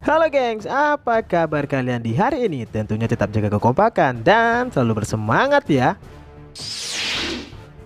Halo gengs, apa kabar kalian di hari ini? Tentunya tetap jaga kekompakan dan selalu bersemangat ya.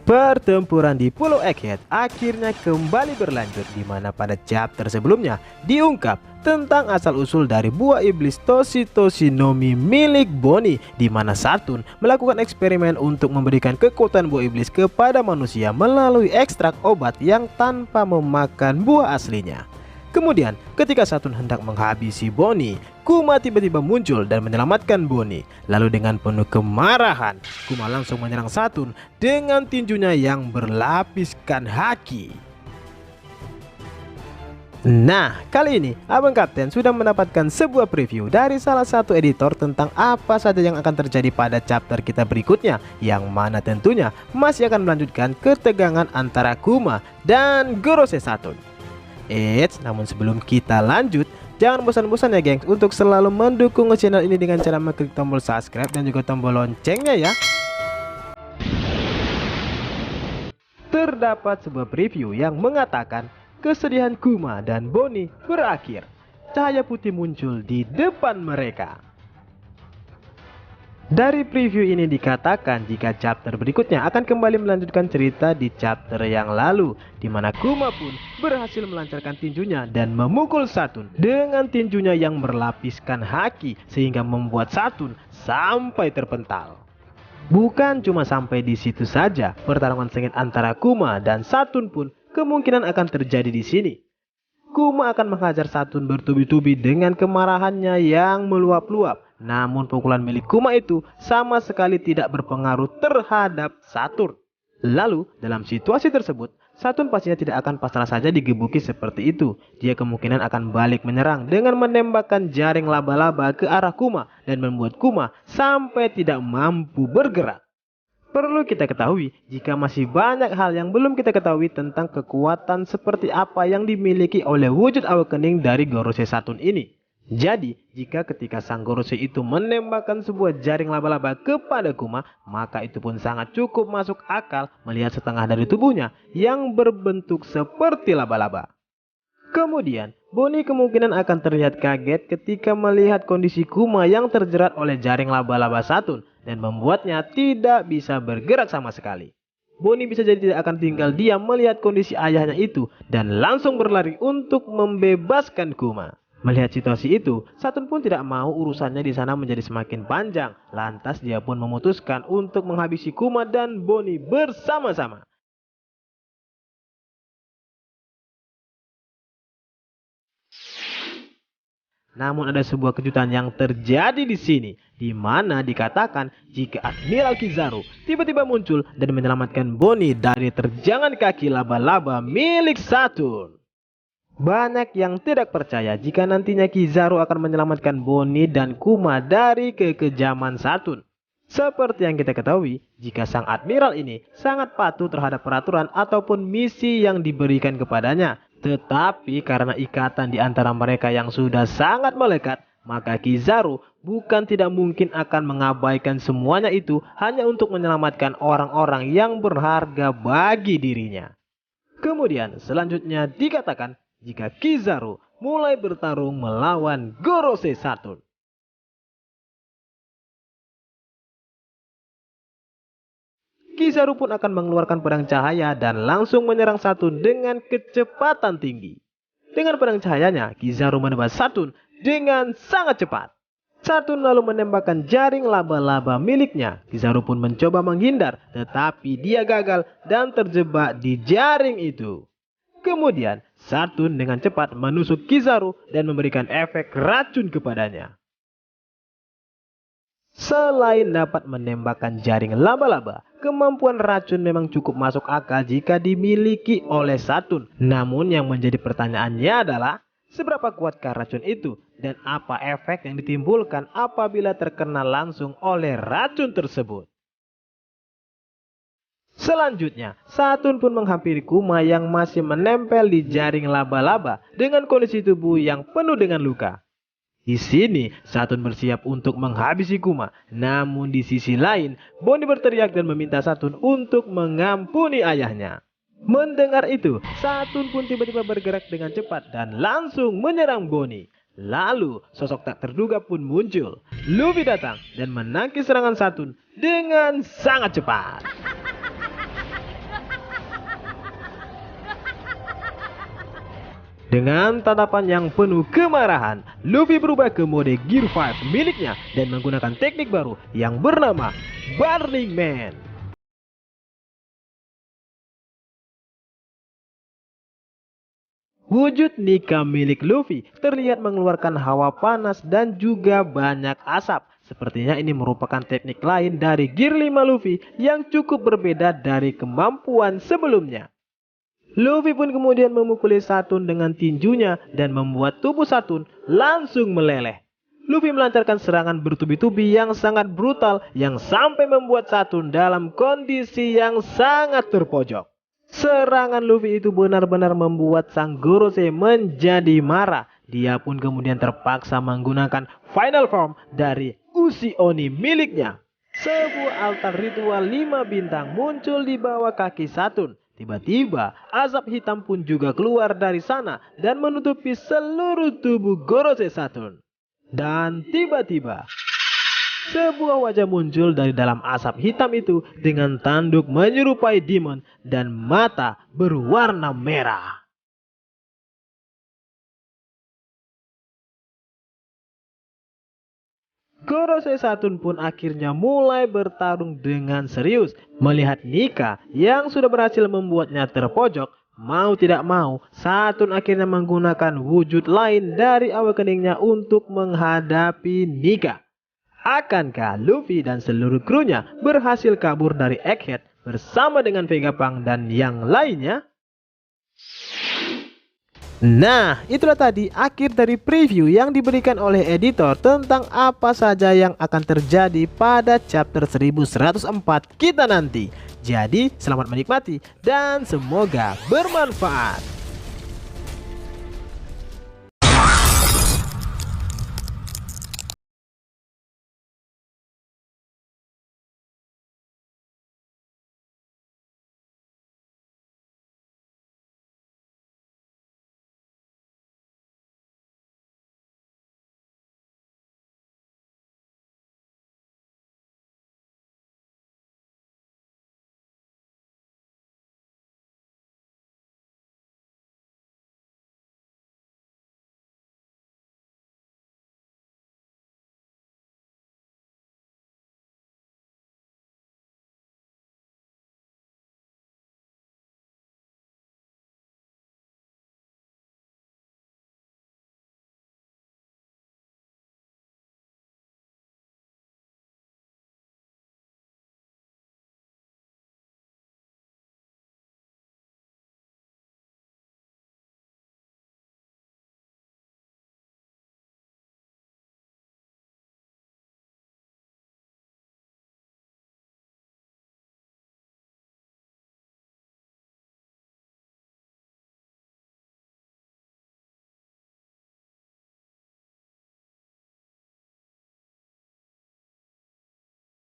Pertempuran di Pulau Egghead akhirnya kembali berlanjut, di mana pada chapter sebelumnya diungkap tentang asal-usul dari buah iblis Toshi-Toshinomi milik Bonnie, di mana Saturn melakukan eksperimen untuk memberikan kekuatan buah iblis kepada manusia melalui ekstrak obat yang tanpa memakan buah aslinya. Kemudian, ketika Saturn hendak menghabisi Bonnie, Kuma tiba-tiba muncul dan menyelamatkan Bonnie. Lalu dengan penuh kemarahan, Kuma langsung menyerang Saturn dengan tinjunya yang berlapiskan haki. Nah, kali ini Abang Kapten sudah mendapatkan sebuah preview dari salah satu editor tentang apa saja yang akan terjadi pada chapter kita berikutnya, yang mana tentunya masih akan melanjutkan ketegangan antara Kuma dan Gorosei Saturn. Namun sebelum kita lanjut, jangan bosan-bosan ya gengs untuk selalu mendukung channel ini dengan cara mengklik tombol subscribe dan juga tombol loncengnya ya. Terdapat sebuah preview yang mengatakan kesedihan Kuma dan Bonnie berakhir. Cahaya putih muncul di depan mereka. Dari preview ini dikatakan jika chapter berikutnya akan kembali melanjutkan cerita di chapter yang lalu, di mana Kuma pun berhasil melancarkan tinjunya dan memukul Saturn dengan tinjunya yang berlapiskan haki sehingga membuat Saturn sampai terpental. Bukan cuma sampai di situ saja, pertarungan sengit antara Kuma dan Saturn pun kemungkinan akan terjadi di sini. Kuma akan menghajar Saturn bertubi-tubi dengan kemarahannya yang meluap-luap. Namun pukulan milik Kuma itu sama sekali tidak berpengaruh terhadap Saturn. Lalu dalam situasi tersebut, Saturn pastinya tidak akan pasrah saja digebuki seperti itu. Dia kemungkinan akan balik menyerang dengan menembakkan jaring laba-laba ke arah Kuma dan membuat Kuma sampai tidak mampu bergerak. Perlu kita ketahui jika masih banyak hal yang belum kita ketahui tentang kekuatan seperti apa yang dimiliki oleh wujud awakening dari Gorosei Saturn ini. Jadi, jika ketika sang Gorosei itu menembakkan sebuah jaring laba-laba kepada Kuma, maka itu pun sangat cukup masuk akal melihat setengah dari tubuhnya yang berbentuk seperti laba-laba. Kemudian, Bonnie kemungkinan akan terlihat kaget ketika melihat kondisi Kuma yang terjerat oleh jaring laba-laba Saturn dan membuatnya tidak bisa bergerak sama sekali. Bonnie bisa jadi tidak akan tinggal diam melihat kondisi ayahnya itu dan langsung berlari untuk membebaskan Kuma. Melihat situasi itu, Saturn pun tidak mau urusannya di sana menjadi semakin panjang. Lantas dia pun memutuskan untuk menghabisi Kuma dan Bonnie bersama-sama. Namun ada sebuah kejutan yang terjadi di sini, di mana dikatakan jika Admiral Kizaru tiba-tiba muncul dan menyelamatkan Bonnie dari terjangan kaki laba-laba milik Saturn. Banyak yang tidak percaya jika nantinya Kizaru akan menyelamatkan Bonnie dan Kuma dari kekejaman Saturn. Seperti yang kita ketahui, jika sang Admiral ini sangat patuh terhadap peraturan ataupun misi yang diberikan kepadanya. Tetapi karena ikatan di antara mereka yang sudah sangat melekat, maka Kizaru bukan tidak mungkin akan mengabaikan semuanya itu hanya untuk menyelamatkan orang-orang yang berharga bagi dirinya. Kemudian selanjutnya dikatakan jika Kizaru mulai bertarung melawan Gorosei Saturn. Kizaru pun akan mengeluarkan pedang cahaya dan langsung menyerang Saturn dengan kecepatan tinggi. Dengan pedang cahayanya, Kizaru menebas Saturn dengan sangat cepat. Saturn lalu menembakkan jaring laba-laba miliknya. Kizaru pun mencoba menghindar, tetapi dia gagal dan terjebak di jaring itu. Kemudian, Saturn dengan cepat menusuk Kizaru dan memberikan efek racun kepadanya. Selain dapat menembakkan jaring laba-laba, kemampuan racun memang cukup masuk akal jika dimiliki oleh Saturn. Namun yang menjadi pertanyaannya adalah, seberapa kuatkah racun itu? Dan apa efek yang ditimbulkan apabila terkena langsung oleh racun tersebut? Selanjutnya, Saturn pun menghampiri Kuma yang masih menempel di jaring laba-laba dengan kondisi tubuh yang penuh dengan luka. Di sini, Saturn bersiap untuk menghabisi Kuma. Namun di sisi lain, Bonnie berteriak dan meminta Saturn untuk mengampuni ayahnya. Mendengar itu, Saturn pun tiba-tiba bergerak dengan cepat dan langsung menyerang Bonnie. Lalu sosok tak terduga pun muncul. Luffy datang dan menangkis serangan Saturn dengan sangat cepat. Dengan tatapan yang penuh kemarahan, Luffy berubah ke mode Gear 5 miliknya dan menggunakan teknik baru yang bernama Burning Man. Wujud Nika milik Luffy terlihat mengeluarkan hawa panas dan juga banyak asap. Sepertinya ini merupakan teknik lain dari Gear 5 Luffy yang cukup berbeda dari kemampuan sebelumnya. Luffy pun kemudian memukuli Saturn dengan tinjunya dan membuat tubuh Saturn langsung meleleh. Luffy melancarkan serangan bertubi-tubi yang sangat brutal yang sampai membuat Saturn dalam kondisi yang sangat terpojok. Serangan Luffy itu benar-benar membuat sang Gorosei menjadi marah. Dia pun kemudian terpaksa menggunakan final form dari Ushi Oni miliknya. Sebuah altar ritual 5 bintang muncul di bawah kaki Saturn. Tiba-tiba asap hitam pun juga keluar dari sana dan menutupi seluruh tubuh Gorosei Saturn. Dan tiba-tiba sebuah wajah muncul dari dalam asap hitam itu dengan tanduk menyerupai demon dan mata berwarna merah. Gorosei Saturn pun akhirnya mulai bertarung dengan serius. Melihat Nika yang sudah berhasil membuatnya terpojok, mau tidak mau Saturn akhirnya menggunakan wujud lain dari awakeningnya untuk menghadapi Nika. Akankah Luffy dan seluruh krunya berhasil kabur dari Egghead bersama dengan Vegapunk dan yang lainnya? Nah, itulah tadi akhir dari preview yang diberikan oleh editor tentang apa saja yang akan terjadi pada chapter 1104 kita nanti. Jadi, selamat menikmati dan semoga bermanfaat.